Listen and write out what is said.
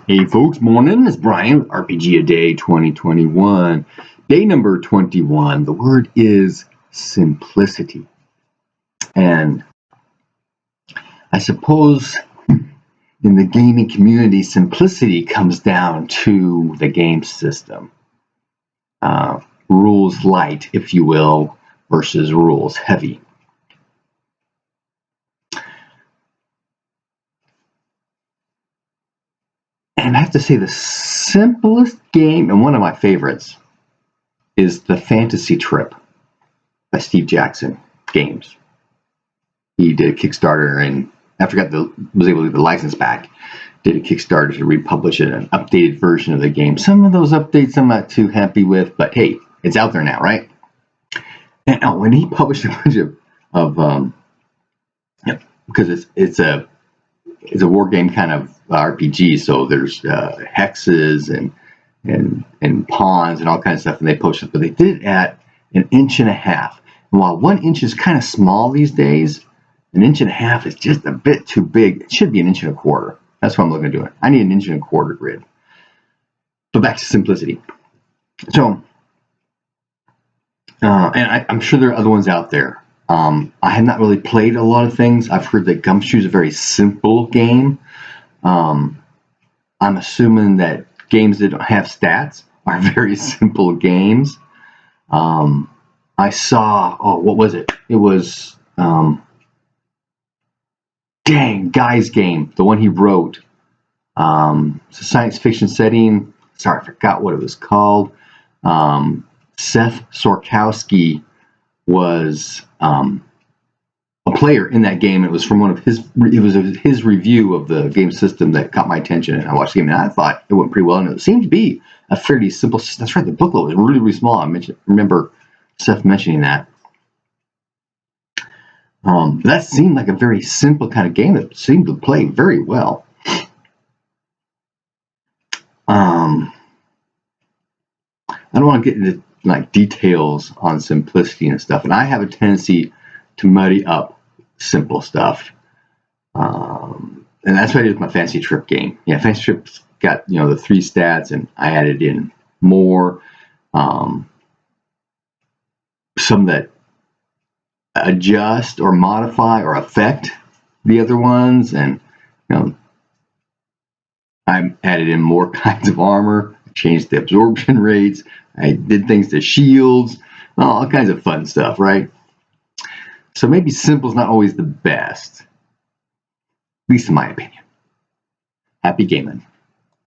Hey folks, morning. It's Brian with RPG A Day 2021. Day number 21. The word is simplicity. And I suppose in the gaming community, simplicity comes down to the game system. Rules light, if you will, versus rules heavy. And I have to say, the simplest game, and one of my favorites, is the Fantasy Trip by Steve Jackson Games. He did a Kickstarter, and I forgot was able to get the license back. Did a Kickstarter to republish it, an updated version of the game. Some of those updates I'm not too happy with, but hey, it's out there now, right? And when he published a bunch of because it's a war game kind of RPG, so there's hexes and pawns and all kinds of stuff, and they posted, but they did it at 1.5 inches. And while 1 inch is kind of small these days, 1.5 inches is just a bit too big. It should be 1.25 inches. That's what I'm looking to do. I need 1.25 inches grid. So back to simplicity. So, and I'm sure there are other ones out there. I have not really played a lot of things. I've heard that Gumshoe is a very simple game. I'm assuming that games that don't have stats are very simple games. I saw, what was it? It was, Guy's Game, the one he wrote. It's a science fiction setting. Sorry, I forgot what it was called. Seth Sorkowski was a player in that game. It was from his review of the game system that caught my attention, and I watched the game, and I thought it went pretty well, and it seemed to be a fairly simple system. That's right, the booklet was really, really small. I remember Seth mentioning that. That seemed like a very simple kind of game that seemed to play very well. I don't want to get into like details on simplicity and stuff, and I have a tendency to muddy up simple stuff, and that's what I did with my Fantasy Trip game. Yeah, Fantasy Trip's got the 3 stats, and I added in more, some that adjust or modify or affect the other ones, and I added in more kinds of armor, changed the absorption rates, I did things to shields, all kinds of fun stuff, right? So maybe simple is not always the best, at least in my opinion. Happy gaming.